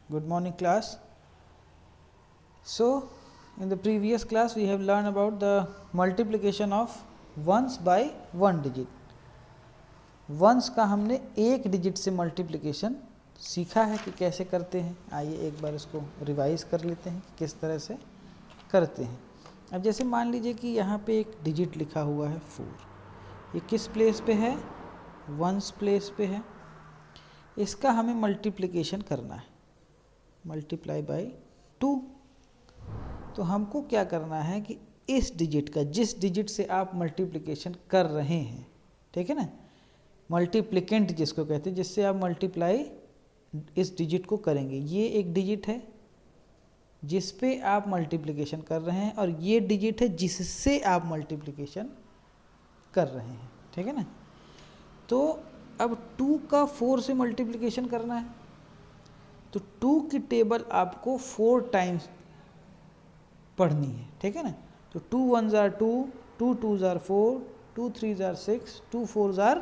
Good morning class. So in the previous class we have learned about the multiplication of ones by one digit. Ones का हमने एक digit से multiplication सीखा है कि कैसे करते हैं. आइए एक बार इसको रिवाइज कर लेते हैं कि किस तरह से करते हैं. अब जैसे मान लीजिए कि यहाँ पे एक डिजिट लिखा हुआ है 4. ये किस प्लेस पे है? वंस प्लेस पे है. इसका हमें मल्टीप्लिकेशन करना है, मल्टीप्लाई बाय 2. तो हमको क्या करना है कि इस डिजिट का, जिस डिजिट से आप मल्टीप्लिकेशन कर रहे हैं, ठीक है ना, मल्टीप्लिकेंट जिसको कहते हैं, जिससे आप मल्टीप्लाई इस डिजिट को करेंगे. ये एक डिजिट है जिस पे आप मल्टीप्लिकेशन कर रहे हैं और ये डिजिट है जिससे आप मल्टीप्लिकेशन कर रहे हैं, ठीक है ना. तो अब 2 का 4 से मल्टीप्लिकेशन करना है, तो 2 की टेबल आपको 4 टाइम्स पढ़नी है, ठीक है ना. तो 2 1s are 2, 2 2s are 4, 2 3s are 6, 2 4s are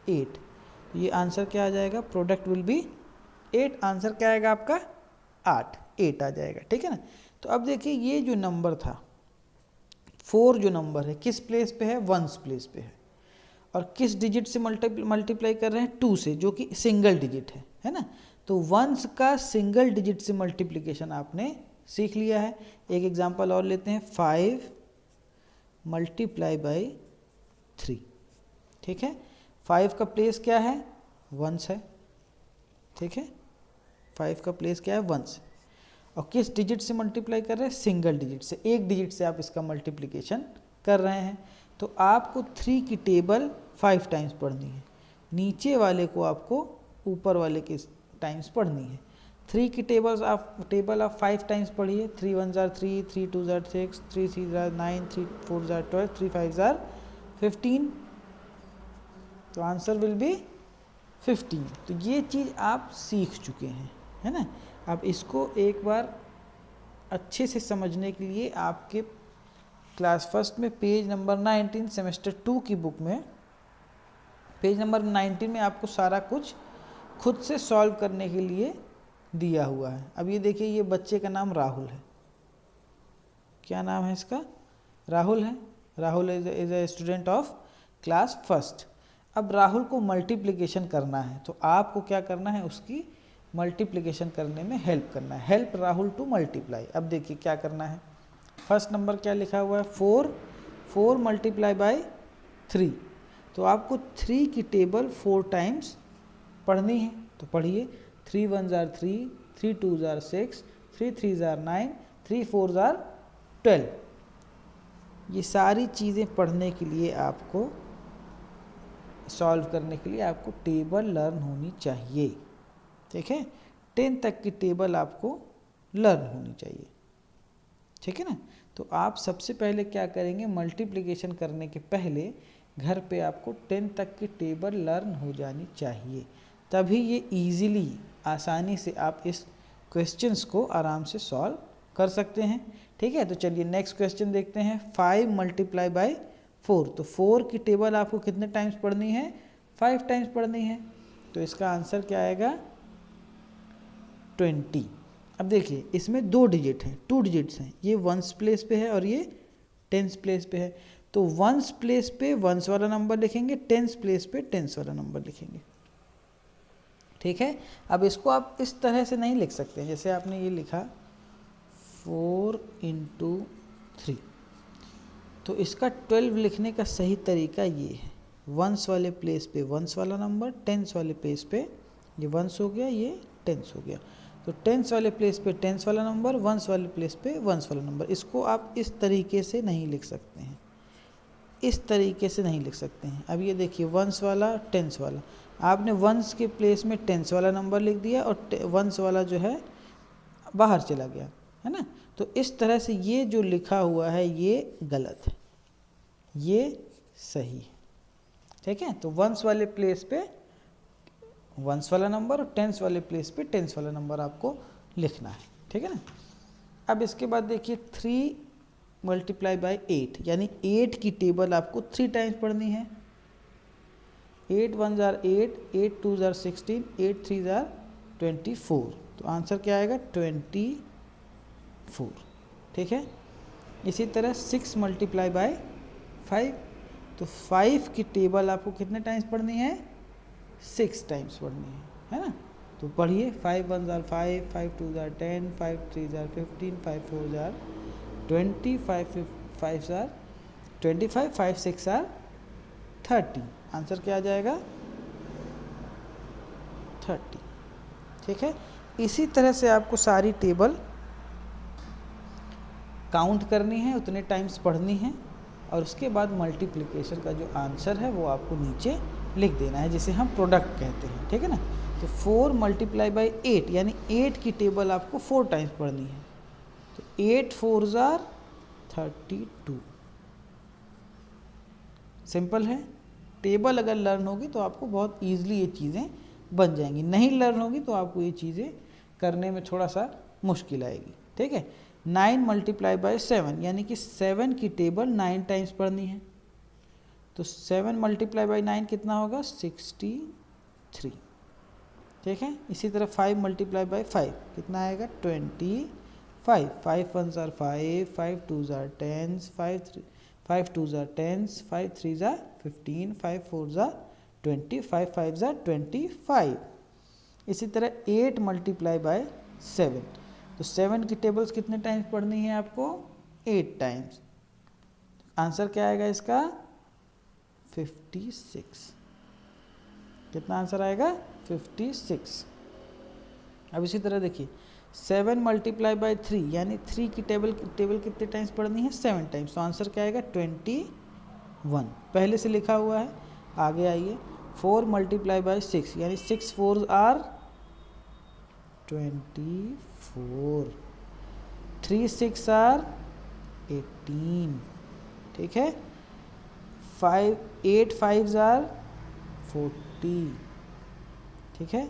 8. तो ये आंसर क्या आ जाएगा? Product will be 8. आंसर क्या आएगा आपका? 8 आ जाएगा, ठीक है ना. तो अब देखिए ये जो नंबर था 4, जो नंबर है किस प्लेस पे है? वंस प्लेस पे है. और किस डिजिट से मल्टीप्लाई कर रहे हैं? 2 से, जो कि सिंगल डिजिट है ना. तो वंस का सिंगल डिजिट से मल्टीप्लिकेशन आपने सीख लिया है. एक एग्जांपल और लेते हैं. 5 मल्टीप्लाई बाय 3, ठीक है. 5 का प्लेस क्या है? वंस है, ठीक है. 5 का प्लेस क्या है? वंस. और किस डिजिट से मल्टीप्लाई कर रहे हैं? सिंगल डिजिट से. एक डिजिट से आप इसका मल्टीप्लिकेशन कर रहे हैं. तो आपको 3 की टेबल 5 टाइम्स पढ़नी है. नीचे वाले को आपको ऊपर वाले के टाइम्स पढ़नी है. 3 की टेबल आप 5 टाइम्स पढ़िए. 3 1s are 3, 3 2s are 6, 3 3s are 9, 3 4s are 12, 3 5s are 15. तो आंसर विल बी 15. तो ये चीज़ आप सीख चुके हैं, है ना. अब इसको एक बार अच्छे से समझने के लिए आपके क्लास फर्स्ट में पेज नंबर 19 सेमेस्टर 2 की बुक में पेज नंबर 19 में आपको सारा कुछ खुद से सॉल्व करने के लिए दिया हुआ है. अब ये देखिए, ये बच्चे का नाम राहुल है. क्या नाम है इसका? राहुल है. Rahul is a student of class first. अब राहुल को मल्टीप्लिकेशन करना है, तो आपको क्या करना है? उसकी मल्टीप्लिकेशन करने में हेल्प करना है. Help Rahul to multiply. अब देखिए क्या करना है. फर्स्ट नंबर क्या लिखा हुआ है? 4 मल्टीप्लाई बाय 3. तो आपको 3 की टेबल 4 टाइम्स पढ़नी है. तो पढ़िए. 3 1s are 3, 3 2s are 6, 3 3s are 9, 3 4s are 12. ये सारी चीज़ें पढ़ने के लिए, आपको सॉल्व करने के लिए आपको टेबल लर्न होनी चाहिए, ठीक है. 10 तक की टेबल आपको लर्न होनी चाहिए, ठीक है ना. तो आप सबसे पहले क्या करेंगे? मल्टीप्लिकेशन करने के पहले घर पे आपको 10 तक की टेबल लर्न हो जानी चाहिए. तभी ये इजीली, आसानी से आप इस क्वेश्चंस को आराम से सॉल्व कर सकते हैं, ठीक है. तो चलिए नेक्स्ट क्वेश्चन देखते हैं. 5 मल्टीप्लाई बाय 4. तो 4 की टेबल आपको कितने टाइम्स पढ़नी है? 5 टाइम्स पढ़नी है. तो इसका आंसर क्या आएगा? 20. अब देखिए, इसमें 2 डिजिट हैं, 2 डिजिट्स हैं. ये वंस प्लेस पे है और ये टेंस प्लेस पे है. तो वंस प्लेस पे वंस वाला नंबर लिखेंगे, टेंस प्लेस पे टेंस वाला नंबर लिखेंगे, ठीक है. अब इसको आप इस तरह से नहीं लिख सकते. जैसे आपने ये लिखा 4 × 3, तो इसका 12 लिखने का सही तरीका ये है. वंस वाले प्लेस पे वंस वाला नंबर, टेंस वाले प्लेस पे, ये वंस हो गया, ये टेंस हो गया. तो टेंस वाले प्लेस पे टेंस वाला नंबर, वंस वाले प्लेस पे वंस वाला नंबर. इसको आप इस तरीके से नहीं लिख सकते हैं, इस तरीके से नहीं लिख सकते हैं. अब ये देखिए, वंस वाला टेंस वाला, आपने वंस के प्लेस में टेंस वाला नंबर लिख दिया और वंस वाला जो है बाहर चला गया, है ना. तो इस तरह से ये जो लिखा हुआ है ये गलत है, ये सही है, ठीक है. तो वंस वाले प्लेस पे वंस वाला नंबर और टेंस वाले प्लेस पे टेंस वाला नंबर आपको लिखना है, ठीक है ना. अब इसके बाद देखिए 3 मल्टीप्लाई बाय 8, यानी 8 की टेबल आपको 3 टाइम्स पढ़नी है. 8 1s are 8, 8 2s are 16, 8 3s are 24. तो तो आंसर क्या आएगा 24। ठीक है। इसी तरह 6 मल्टीप्लाई बाय 5, तो 5 की टेबल आपको कितने टाइम्स पढ़नी है, 6 टाइम्स पढ़नी है ना। तो पढ़िए 5 1 jar 5, 5 2 jar 10, 5 3 jar 15, 5 4 jar 20, 5 jar 25, 5 6 jar 30। Answer क्या आ जाएगा 30। ठीक है। इसी तरह से आपको सारी टेबल काउंट करनी है, उतने टाइम्स पढ़नी है, और उसके बाद मल्टीप्लिकेशन का जो आंसर है वो आपको नीचे लिख देना है, जिसे हम प्रोडक्ट कहते हैं। ठीक है ना। तो 4 मल्टीप्लाई बाई 8 यानी 8 की टेबल आपको 4 टाइम्स पढ़नी है। तो 8 4 जार 32। सिंपल है। टेबल अगर लर्न होगी तो आपको बहुत ईजिली ये चीज़ें बन जाएंगी, नहीं लर्न होगी तो आपको ये चीज़ें करने में थोड़ा सा मुश्किल आएगी। ठीक है। 9 मल्टीप्लाई बाय 7 यानी कि 7 की टेबल 9 टाइम्स पढ़नी है। तो 7 मल्टीप्लाई बाई 9 कितना होगा 63। ठीक है। इसी तरह 5 मल्टीप्लाई बाई 5 कितना आएगा 25। 5 1 jar 5, 5 2 jar 10, 5 2 jar 10, 5 3 jar 15, 5 4 jar 20, 5 5 jar 25। इसी तरह 8 मल्टीप्लाई बाय 7, तो 7 की टेबल्स कितने टाइम्स पढ़नी है आपको 8 टाइम्स। आंसर क्या आएगा इसका 56। कितना आंसर आएगा 56। अब इसी तरह देखिए 7 मल्टीप्लाई बाई 3 यानी 3 की टेबल कितने टाइम्स पढ़नी है 7 टाइम्स। तो आंसर क्या आएगा 21, पहले से लिखा हुआ है। आगे आइए 4 मल्टीप्लाई बाई 6 यानी 6 4 आर 24, 3 6 आर 18। ठीक है। 8 5 आर 40। ठीक है।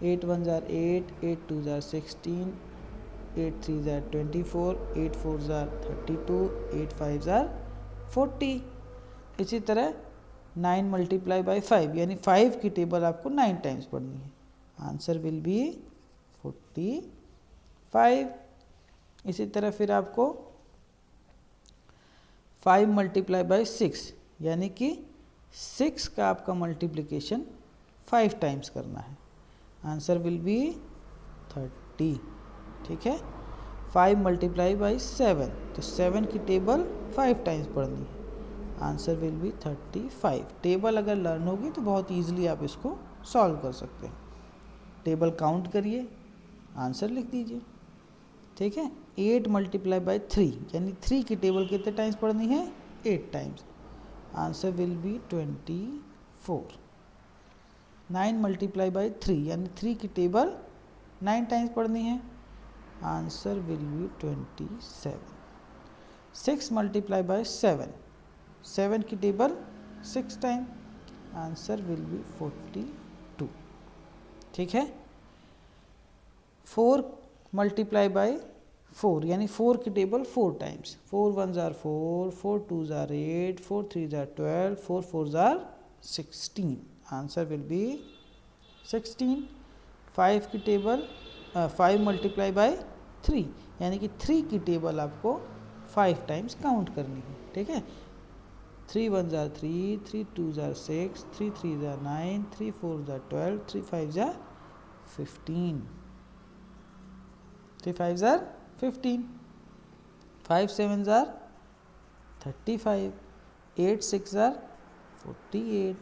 8 1 jar 8, 8 2 jar 16, 8 3 jar 24, 8 4 jar 32, 8 5 jar 40। इसी तरह 9 मल्टीप्लाई बाई 5 यानी 5 की टेबल आपको 9 टाइम्स पढ़नी है। Answer will be 45। इसी तरह फिर आपको 5 मल्टीप्लाई बाई 6 यानी कि 6 का आपका मल्टीप्लिकेशन 5 टाइम्स करना है। Answer will be 30। ठीक है। 5 मल्टीप्लाई बाई 7, तो 7 की टेबल 5 टाइम्स पढ़नी है। Answer will be 35। टेबल अगर लर्न होगी तो बहुत ईजिली आप इसको सॉल्व कर सकते हैं। टेबल काउंट करिए, आंसर लिख दीजिए। ठीक है। 8 मल्टीप्लाई बाई 3 यानी 3 की टेबल कितने टाइम्स पढ़नी है 8 times. Answer will be 24। 9 multiply by 3 यानी 3 की टेबल 9 टाइम्स पढ़नी है। Answer will be 27। 6 multiply by 7, 7 की table 6 time. Answer will be 42। ठीक है। 4 मल्टीप्लाई बाई 4 यानी 4 की table 4 times. 4 1 jar 4, 4 2 jar 8, 4 3 jar 12, 4 4 jar 16। Answer will be 16। 5 की टेबल 5 मल्टीप्लाई बाई 3 यानी कि 3 की टेबल आपको 5 टाइम्स काउंट करनी है। ठीक है। 3 1 jar 3, 3 2 jar 6, 3 3 jar 9, 3 4 jar 12, 3 5 jar 15, 3 5 jar 15, 5 7 jar 35, 8 6 jar 48,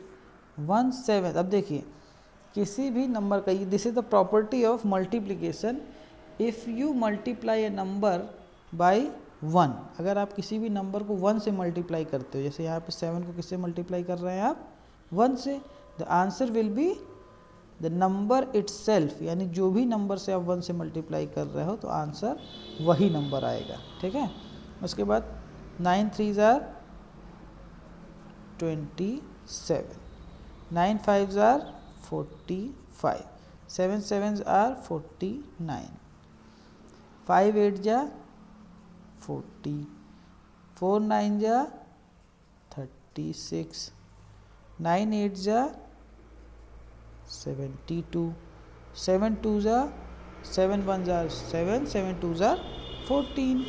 1 7। अब देखिए किसी भी नंबर का, this is the property of multiplication. If you multiply A number by 1, अगर आप किसी भी नंबर को 1 से मल्टीप्लाई करते हो, जैसे यहाँ पे 7 को किससे मल्टीप्लाई कर रहे हैं आप 1 से, the answer will be the number itself, यानी जो भी नंबर से आप 1 से मल्टीप्लाई कर रहे हो तो आंसर वही नंबर आएगा। ठीक है। उसके बाद 9 3 जार 27, 9 5 जार 45, 7 7 आर 49, 5 8 जा 40, 4 9 जा 36, 9 8 जा 72, 7 2 जा 7 1 जार 7, 7 2 जार 14,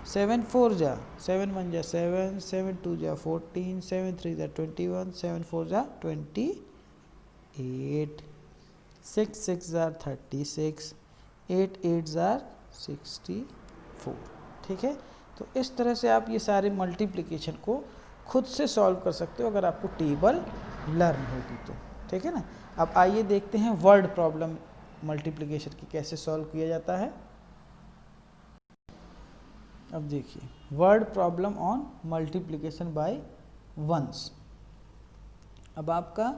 7 4 जा 7 1 जा 7, 7 2 जा 14, 7 3 जा 21, 7 4 जा 28, 6 6 जार 36, 8 8 जार 64। ठीक है, तो इस तरह से आप ये सारे मल्टीप्लिकेशन को खुद से सॉल्व कर सकते हो अगर आपको टेबल लर्न होगी तो। ठीक है ना। अब आइए देखते हैं वर्ड प्रॉब्लम मल्टीप्लिकेशन की कैसे सॉल्व किया जाता है। अब देखिए word problem on multiplication by ones. अब आपका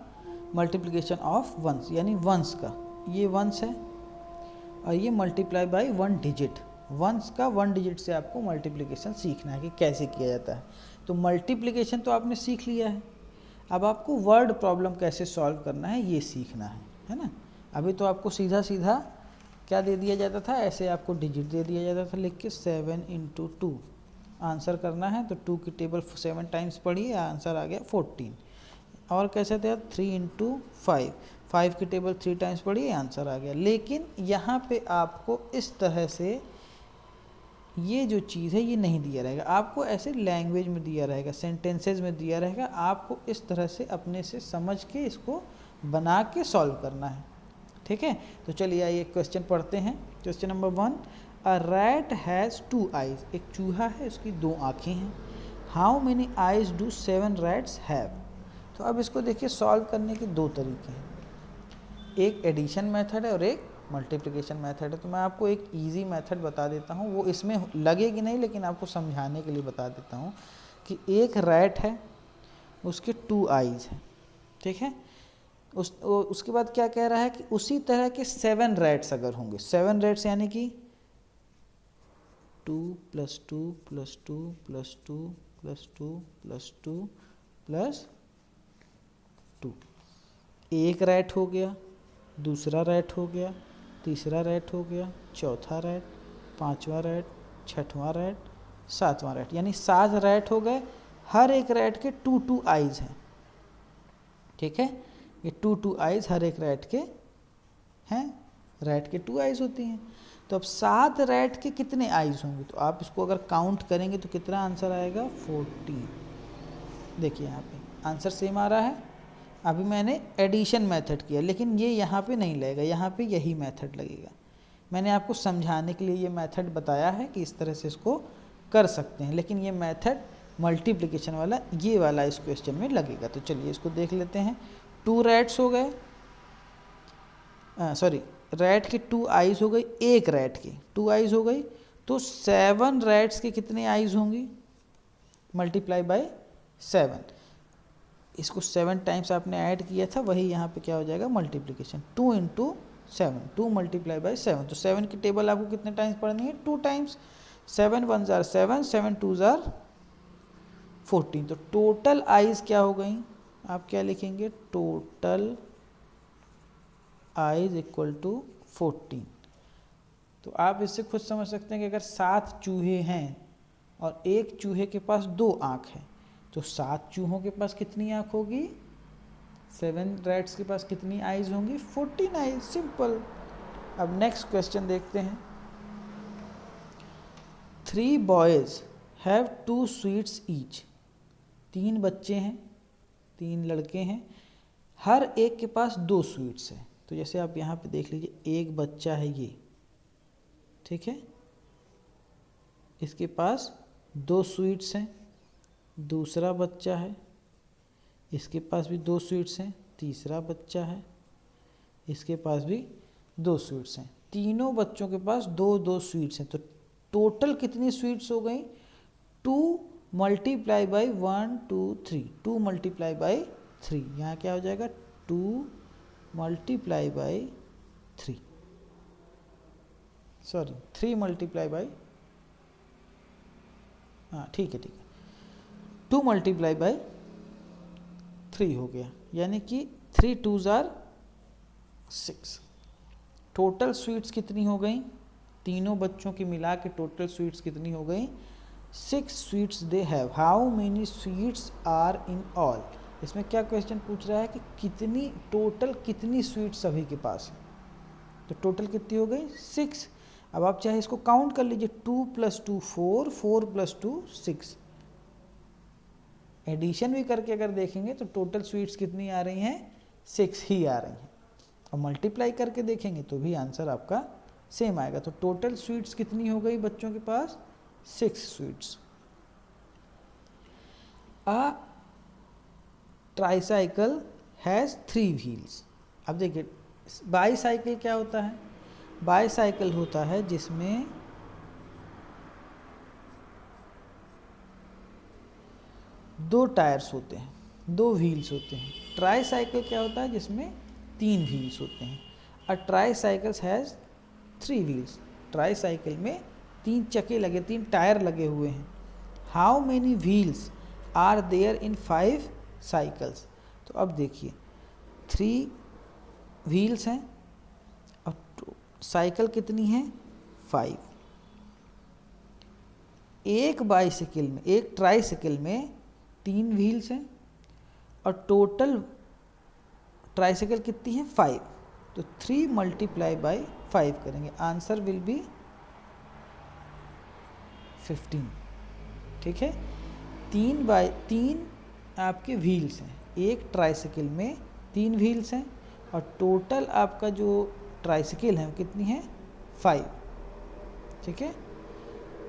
मल्टीप्लिकेशन ऑफ वंस यानी वंस का, ये वंस है और ये मल्टीप्लाई बाय 1 डिजिट। वंस का 1 डिजिट से आपको मल्टीप्लिकेशन सीखना है कि कैसे किया जाता है। तो मल्टीप्लिकेशन तो आपने सीख लिया है, अब आपको वर्ड प्रॉब्लम कैसे सॉल्व करना है ये सीखना है ना। अभी तो आपको सीधा सीधा क्या दे दिया जाता था, ऐसे आपको डिजिट दे दिया जाता था लिख के 7 × 2 आंसर करना है, तो 2 की टेबल 7 टाइम्स पढ़िए, आंसर आ गया 14। और कैसे थे 3 × 5, 5 की टेबल 3 टाइम्स पढ़िए, आंसर आ गया। लेकिन यहाँ पे आपको इस तरह से ये जो चीज़ है ये नहीं दिया रहेगा, आपको ऐसे लैंग्वेज में दिया रहेगा, सेंटेंसेस में दिया रहेगा, आपको इस तरह से अपने से समझ के इसको बना के सॉल्व करना है। ठीक है, तो चलिए आइए क्वेश्चन पढ़ते हैं। Question number 1, a rat has 2 eyes, एक चूहा है उसकी 2 आँखें हैं। How many eyes do 7 rats have. तो अब इसको देखिए सॉल्व करने के 2 तरीके हैं, एक एडिशन मेथड है और एक मल्टीप्लिकेशन मेथड है। तो मैं आपको एक इजी मेथड बता देता हूँ, वो इसमें लगेगी नहीं लेकिन आपको समझाने के लिए बता देता हूँ कि एक रैट है उसके 2 आइज हैं। ठीक है, उसके बाद क्या कह रहा है कि उसी तरह के 7 रैट्स अगर होंगे, 7 रैट्स यानी कि 2 + 2 + 2 + 2 + 2 + 2 + 2, एक रैट हो गया, दूसरा रैट हो गया, तीसरा रैट हो गया, चौथा रैट, पांचवा रैट, छठवां रैट, सातवां रैट, यानी 7 रैट हो गए। हर एक रैट के 2 आइज हैं। ठीक है, ये 2 आइज हर एक रैट के हैं, रैट के 2 आइज होती हैं। तो अब 7 रैट के कितने आइज होंगे, तो आप इसको अगर काउंट करेंगे तो कितना आंसर आएगा 14। देखिए यहाँ पे आंसर सेम आ रहा है। अभी मैंने एडिशन मेथड किया लेकिन ये यहाँ पे नहीं लगेगा, यहाँ पे यही मेथड लगेगा। मैंने आपको समझाने के लिए ये मेथड बताया है कि इस तरह से इसको कर सकते हैं, लेकिन ये मेथड मल्टीप्लिकेशन वाला ये वाला इस क्वेश्चन में लगेगा। तो चलिए इसको देख लेते हैं। 2 रैट्स हो गए, सॉरी रैट की 2 आइज हो गई, एक रैट की 2 आइज हो गई, तो 7 रैट्स के कितने आइज होंगी, मल्टीप्लाई बाय 7। इसको 7 टाइम्स आपने ऐड किया था, वही यहाँ पे क्या हो जाएगा मल्टीप्लिकेशन, 2 × 7, 2 × 7। तो 7 की टेबल आपको कितने टाइम्स पढ़नी है, 2 टाइम्स। 7 1 jar 7, 7 2 jar 14। तो टोटल आइज क्या हो गई, आप क्या लिखेंगे, टोटल आइज = 14। तो आप इससे खुद समझ सकते हैं कि अगर 7 चूहे हैं और एक चूहे के पास 2 आँख है, तो 7 चूहों के पास कितनी आँख होगी, 7 रैट्स के पास कितनी आइज होंगी, 14 आइज, सिंपल। अब नेक्स्ट क्वेश्चन देखते हैं। 3 बॉयज़ हैव 2 स्वीट्स ईच, 3 बच्चे हैं, 3 लड़के हैं, हर एक के पास 2 स्वीट्स हैं। तो जैसे आप यहाँ पे देख लीजिए, एक बच्चा है ये, ठीक है, इसके पास 2 स्वीट्स हैं, दूसरा बच्चा है, इसके पास भी 2 स्वीट्स हैं, तीसरा बच्चा है, इसके पास भी 2 स्वीट्स हैं। तीनों बच्चों के पास 2 स्वीट्स हैं। तो टोटल कितनी स्वीट्स हो गई, 2 × 1 2 3, 2 × 3, यहाँ क्या हो जाएगा 2 × 3, सॉरी 3 × हाँ ठीक है 2 × 3 हो गया, यानी कि 3 2 जार 6। टोटल स्वीट्स कितनी हो गई, तीनों बच्चों की मिला के टोटल स्वीट्स कितनी हो गई, 6 sweets they have. How many sweets are in all. इसमें क्या क्वेश्चन पूछ रहा है कि कितनी टोटल कितनी स्वीट्स सभी के पास है। तो टोटल कितनी हो गई 6। अब आप चाहे इसको काउंट कर लीजिए, 2 + 2 4, 4 + 2 6। एडिशन भी करके अगर देखेंगे तो टोटल स्वीट्स कितनी आ रही हैं 6 ही आ रही हैं। और मल्टीप्लाई करके देखेंगे तो भी आंसर आपका सेम आएगा। तो टोटल स्वीट्स कितनी हो गई बच्चों के पास 6 sweets. A tricycle has 3 wheels. अब देखिए बाईसाइकिल क्या होता है, बाईसाइकिल होता है जिसमें दो टायर्स होते हैं, 2 व्हील्स होते हैं। ट्राईसाइकिल क्या होता है जिसमें 3 व्हील्स होते हैं। A tricycles has 3 wheels. Tricycle में 3 चक्के लगे, 3 टायर लगे हुए हैं। How many wheels are there in 5 cycles. तो अब देखिए 3 व्हील्स हैं, अब साइकिल कितनी है 5। एक बाईसाइकिल में, एक ट्राईसाइकिल में 3 व्हील्स हैं और टोटल ट्राईसाइकिल कितनी है 5। तो 3 × 5 करेंगे, आंसर विल बी 15। ठीक है, 3 आपके व्हील्स हैं, एक ट्राईसाइकिल में 3 व्हील्स हैं और टोटल आपका जो ट्राईसाइकिल है वो कितनी है 5। ठीक है,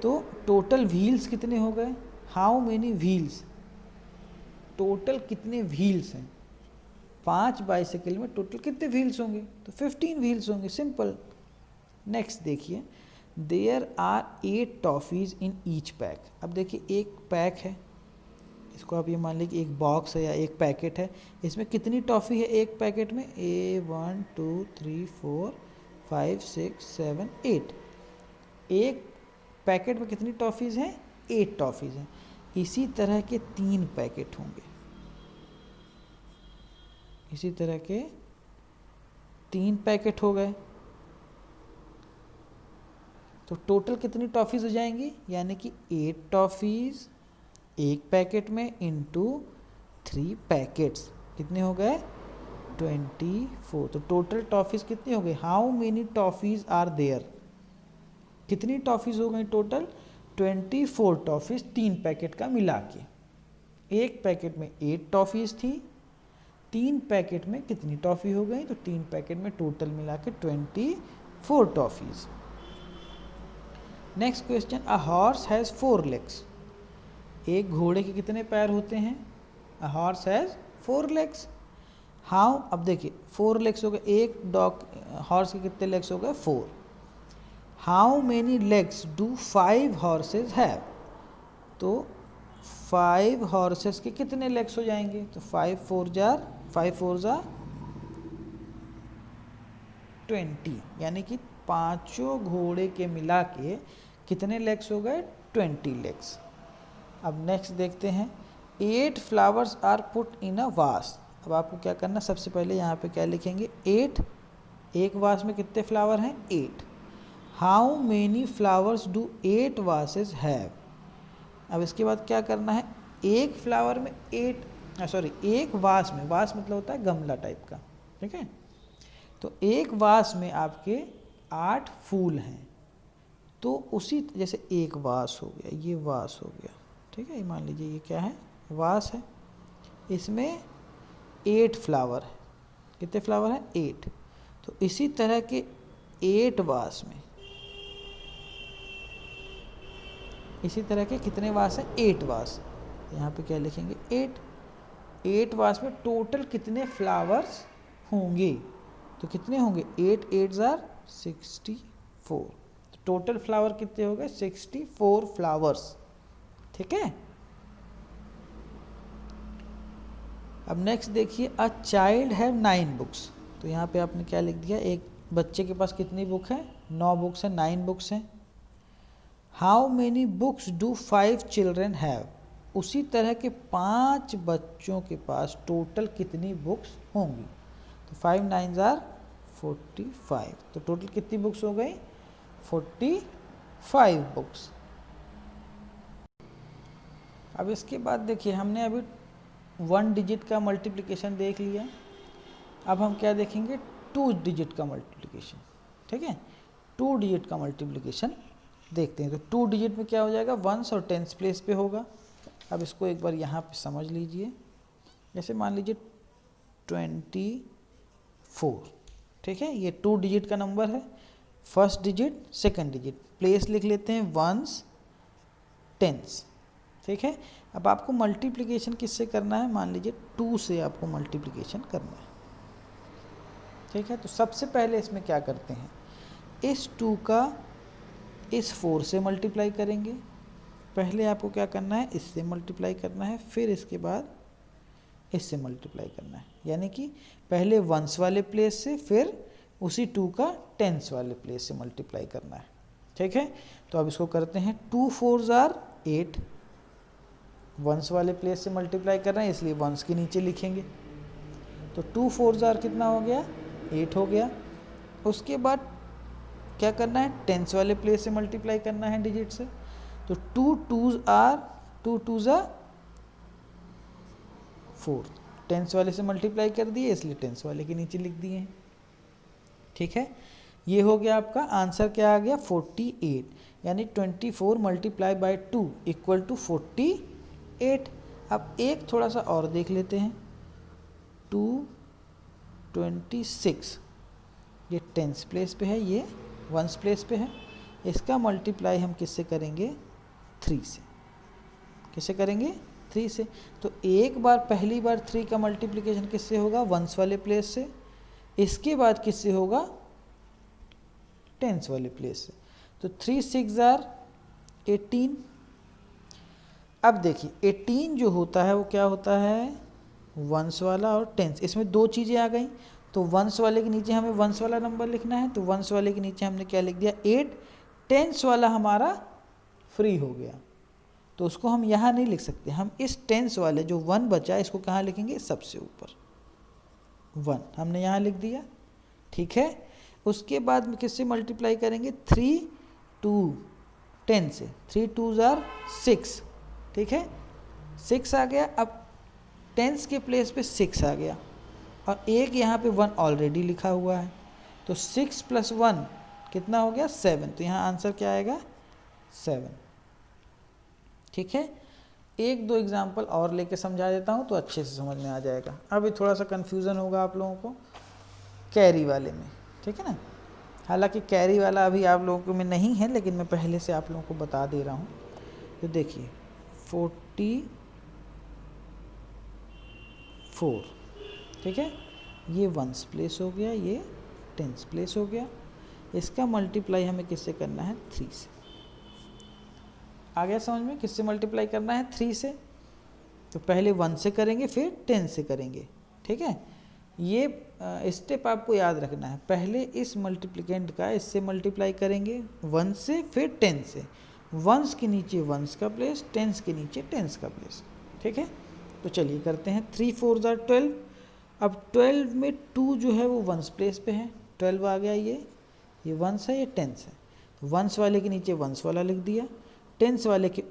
तो टोटल व्हील्स कितने हो गए, हाउ मेनी व्हील्स, टोटल कितने व्हील्स हैं 5 बाईसाइकिल में, टोटल कितने व्हील्स होंगे तो 15 व्हील्स होंगे, सिंपल। नेक्स्ट देखिए, there are 8 toffees in each pack. अब देखिए एक पैक है, इसको आप ये मान लीजिए एक बॉक्स है या एक पैकेट है, इसमें कितनी टॉफ़ी है एक पैकेट में, 1 2 3 4 5 6 7 8। एक पैकेट में कितनी टॉफ़ीज़ हैं 8 टॉफ़ीज़ हैं। इसी तरह के 3 पैकेट होंगे, इसी तरह के 3 पैकेट हो गए, तो टोटल कितनी टॉफ़ीज़ हो जाएंगी, यानी कि 8 टॉफ़ीज़ एक पैकेट में इंटू 3 पैकेट्स, कितने हो गए 24। तो टोटल टॉफ़ीज़ कितनी हो गई, how many toffees are there, कितनी टॉफ़ीज़ हो गई टोटल 24 टॉफ़ीज़ 3 पैकेट का मिला के। एक पैकेट में 8 टॉफ़ीज़ थी, 3 पैकेट में कितनी टॉफ़ी हो गई, तो 3 पैकेट में टोटल मिला के 24 toffees. Next question, a horse has 4 legs. एक घोड़े के कितने पैर होते हैं, a horse has 4 legs. How, अब देखिए 4 लेग्स हो गए, एक डॉग हॉर्स के कितने लेग्स हो गए 4। How many legs do 5 horse's have. तो 5 हॉर्सेस के कितने लेग्स हो जाएंगे, तो 5 4 जार 20, यानी कि पांचों घोड़े के मिला के कितने लेग्स हो गए 20 लेग्स। अब नेक्स्ट देखते हैं, 8 फ्लावर्स आर पुट इन अ वास। अब आपको क्या करना, सबसे पहले यहाँ पे क्या लिखेंगे 8, एक वास में कितने फ्लावर हैं 8। How many flowers do 8 vases have. अब इसके बाद क्या करना है, एक फ्लावर में 8 सॉरी एक वास में, वास मतलब होता है गमला टाइप का, ठीक है, तो एक वास में आपके 8 फूल हैं, तो उसी जैसे एक वास हो गया, ये वास हो गया, ठीक है, मान लीजिए ये क्या है वास है, इसमें 8 फ्लावर है, कितने फ्लावर हैं 8। तो इसी तरह के 8 वास में, इसी तरह के कितने वास हैं 8 वास, यहाँ पे क्या लिखेंगे 8 वास में टोटल कितने फ्लावर्स होंगे, तो कितने होंगे 8 8 जार 64। टोटल फ्लावर कितने हो गए 64 फ्लावर्स, ठीक है। अब नेक्स्ट देखिए, अ चाइल्ड हैव 9 बुक्स। तो यहाँ पे आपने क्या लिख दिया, एक बच्चे के पास कितनी बुक है 9 बुक्स हैं, 9 बुक्स हैं। How many books do 5 children have. उसी तरह के 5 बच्चों के पास टोटल कितनी बुक्स होंगी, तो 5 9 जार 45। तो टोटल कितनी बुक्स हो गई 45 बुक्स। अब इसके बाद देखिए, हमने अभी 1 डिजिट का मल्टीप्लिकेशन देख लिया, अब हम क्या देखेंगे 2 डिजिट का मल्टीप्लिकेशन। ठीक है। 2 डिजिट का मल्टीप्लिकेशन देखते हैं। तो 2 डिजिट में क्या हो जाएगा, वंस और टेंस प्लेस पे होगा। अब इसको एक बार यहाँ पे समझ लीजिए। जैसे मान लीजिए 24, ठीक है, ये 2 डिजिट का नंबर है। First digit, second digit, place लिख लेते हैं वंस, टेंस, ठीक है। अब आपको मल्टीप्लिकेशन किससे करना है, मान लीजिए 2 से आपको मल्टीप्लिकेशन करना है, ठीक है। तो सबसे पहले इसमें क्या करते हैं, इस 2 का इस 4 से मल्टीप्लाई करेंगे। पहले आपको क्या करना है, इससे मल्टीप्लाई करना है, फिर इसके बाद इससे मल्टीप्लाई करना है। यानी कि पहले वंस वाले प्लेस से, फिर उसी 2 का टेंस वाले प्लेस से मल्टीप्लाई करना है, ठीक है। तो अब इसको करते हैं, 2 4s are 8, वंस वाले प्लेस से मल्टीप्लाई कर रहे हैं इसलिए वंस के नीचे लिखेंगे। तो 2 4s are कितना हो गया, 8 हो गया। उसके बाद क्या करना है, टेंस वाले प्लेस से मल्टीप्लाई करना है डिजिट से। तो 2 2s are 4, टेंस वाले से मल्टीप्लाई कर दिए इसलिए टेंस वाले के नीचे लिख दिए हैं, ठीक है। ये हो गया आपका आंसर, क्या आ गया 48, यानी 24 मल्टीप्लाई बाई 2 इक्वल टू 48। अब एक थोड़ा सा और देख लेते हैं, 226, ये टेंस प्लेस पे है, ये वंस प्लेस पे है। इसका मल्टीप्लाई हम किससे करेंगे, 3 से। किससे करेंगे, 3 से। तो एक बार पहली बार 3 का मल्टीप्लिकेशन किससे होगा, वंस वाले प्लेस से। इसके बाद किससे होगा, टेंस वाले प्लेस से। तो 3 6 are 18। अब देखिए 18 जो होता है वो क्या होता है, वंस वाला और टेंस, इसमें 2 चीज़ें आ गई। तो वंस वाले के नीचे हमें वंस वाला नंबर लिखना है, तो वंस वाले के नीचे हमने क्या लिख दिया, 8। टेंस वाला हमारा फ्री हो गया, तो उसको हम यहाँ नहीं लिख सकते। हम इस टेंस वाले जो 1 बचा इसको कहाँ लिखेंगे, सबसे ऊपर 1 हमने यहाँ लिख दिया, ठीक है। उसके बाद में किससे मल्टीप्लाई करेंगे, 3 2 10 से। 3 2s are 6, ठीक है, 6 आ गया। अब टेंस के प्लेस पे 6 आ गया और एक यहाँ पे 1 ऑलरेडी लिखा हुआ है। तो 6 + 1 कितना हो गया, 7। तो यहाँ आंसर क्या आएगा, 7, ठीक है। एक दो एग्जाम्पल और लेके समझा देता हूँ तो अच्छे से समझ में आ जाएगा। अभी थोड़ा सा कन्फ्यूज़न होगा आप लोगों को कैरी वाले में, ठीक है ना। हालांकि कैरी वाला अभी आप लोगों में नहीं है, लेकिन मैं पहले से आप लोगों को बता दे रहा हूँ। तो देखिए 44, ठीक है, ये वंस प्लेस हो गया, ये टेंस प्लेस हो गया। इसका मल्टीप्लाई हमें किससे करना है, 3 से। आ गया समझ में, किससे मल्टीप्लाई करना है, 3 से। तो पहले 1 से करेंगे फिर 10 से करेंगे, ठीक है। ये स्टेप आपको याद रखना है। पहले इस मल्टीप्लिकेंट का इससे मल्टीप्लाई करेंगे 1 से, फिर 10 से। वंस के नीचे वंस का प्लेस, टेंस के नीचे टेंस का प्लेस, ठीक है। तो चलिए करते हैं, 3 4s are 12। अब 12 में 2 जो है वो वंस प्लेस पे है, 12 आ गया। ये वंस है, ये टेंस है। तो वंस वाले के नीचे वंस वाला लिख दिया, टेंस वाले के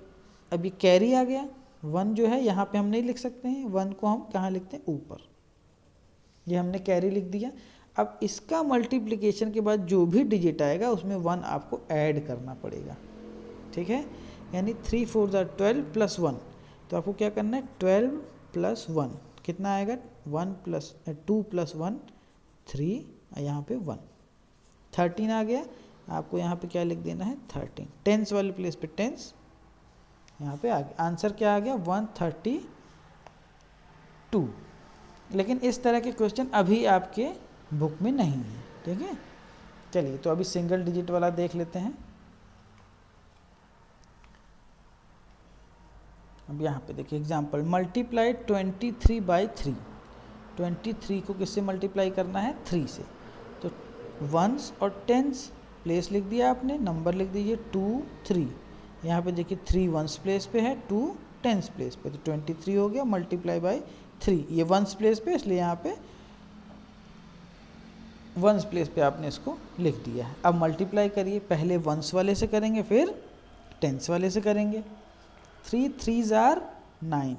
अभी कैरी आ गया। 1 जो है यहाँ पे हम नहीं लिख सकते हैं, 1 को हम कहाँ लिखते हैं, ऊपर। ये हमने कैरी लिख दिया। अब इसका मल्टीप्लिकेशन के बाद जो भी डिजिट आएगा उसमें 1 आपको ऐड करना पड़ेगा, ठीक है। यानी 3 4s are 12 + 1। तो आपको क्या करना है, 12 + 1 कितना आएगा, 2 + 1 3, यहाँ पे 1, 13 आ गया। आपको यहाँ पे क्या लिख देना है, 13। टेंस वाले प्लेस पे टेंस, यहाँ पे आ गया। आंसर क्या आ गया, 132। लेकिन इस तरह के क्वेश्चन अभी आपके बुक में नहीं है, ठीक है। चलिए तो अभी सिंगल डिजिट वाला देख लेते हैं। अब यहाँ पे देखिए एग्जाम्पल, मल्टीप्लाई 23/3। 23 को किससे मल्टीप्लाई करना है, 3 से। तो वंस और टेंस प्लेस लिख दिया आपने, नंबर लिख दीजिए 2 3। यहाँ पे देखिए 3 वंस प्लेस पे है, 2 टेंस प्लेस पे। तो 23 हो गया, मल्टीप्लाई बाई 3। ये वंस प्लेस पे, इसलिए यहाँ पे वंस प्लेस पे आपने इसको लिख दिया है। अब मल्टीप्लाई करिए, पहले वंस वाले से करेंगे फिर टेंस वाले से करेंगे। 3 3s are 9,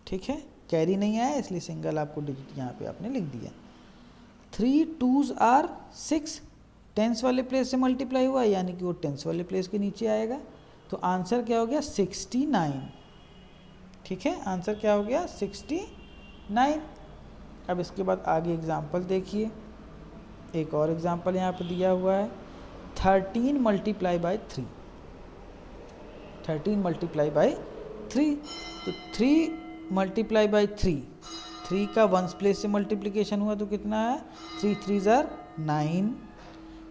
ठीक है। कैरी नहीं आया इसलिए सिंगल आपको डिजिट यहाँ पे आपने लिख दिया। 3 2s are 6, टेंस वाले प्लेस से मल्टीप्लाई हुआ यानी कि वो टेंस वाले प्लेस के नीचे आएगा। तो आंसर क्या हो गया 69। ठीक है, आंसर क्या हो गया 69। अब इसके बाद आगे एग्जाम्पल देखिए, एक और एग्जाम्पल यहाँ पे दिया हुआ है 13 मल्टीप्लाई बाई 3। 13 मल्टीप्लाई बाई 3, तो 3 मल्टीप्लाई बाई 3 का वंस प्लेस से मल्टीप्लिकेशन हुआ तो कितना है 3 3 ज़ार 9।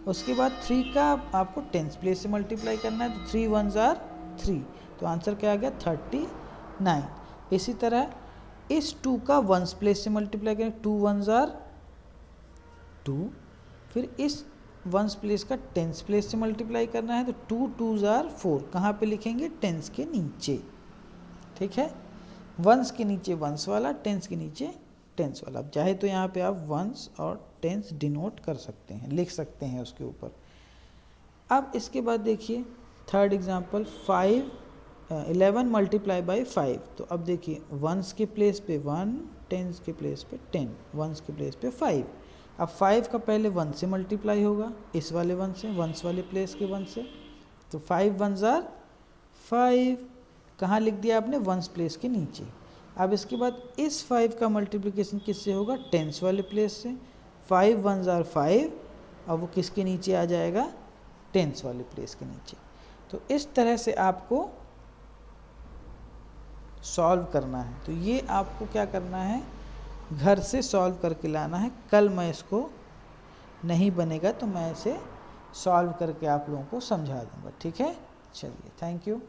उसके बाद 3 का आपको टेंस प्लेस से मल्टीप्लाई करना है तो 3 1 ज़ार 3, तो आंसर क्या आ गया 39। इसी तरह इस 2 का वंस प्लेस से मल्टीप्लाई करें 2 1 ज़ार 2, फिर इस वंस प्लेस का टेंस प्लेस से मल्टीप्लाई करना है तो 2 2 ज़ार 4, कहाँ पे लिखेंगे टेंस के नीचे। ठीक है, वंस के नीचे वंस वाला, टेंस के नीचे टेंस वाला। अब चाहे तो यहाँ पे आप वंस और टेंस डिनोट कर सकते हैं, लिख सकते हैं उसके ऊपर। अब इसके बाद देखिए थर्ड एग्जांपल 11 मल्टीप्लाई बाई 5। तो अब देखिए वंस के प्लेस पे 1, टेंस के प्लेस पे 10, वंस के प्लेस पे 5। अब 5 का पहले 1 से मल्टीप्लाई होगा, इस वाले 1 से, वंस वाले प्लेस के 1 से, तो 5 1 ज़ार 5, कहाँ लिख दिया आपने वंस प्लेस के नीचे। अब इसके बाद इस 5 का मल्टीप्लिकेशन किससे होगा टेंस वाले प्लेस से, 5 1 ज़ार 5, अब वो किसके नीचे आ जाएगा टेंस वाले प्लेस के नीचे। तो इस तरह से आपको सॉल्व करना है। तो ये आपको क्या करना है घर से सॉल्व करके लाना है। कल मैं इसको नहीं बनेगा तो मैं इसे सॉल्व करके आप लोगों को समझा दूंगा। ठीक है, चलिए, थैंक यू।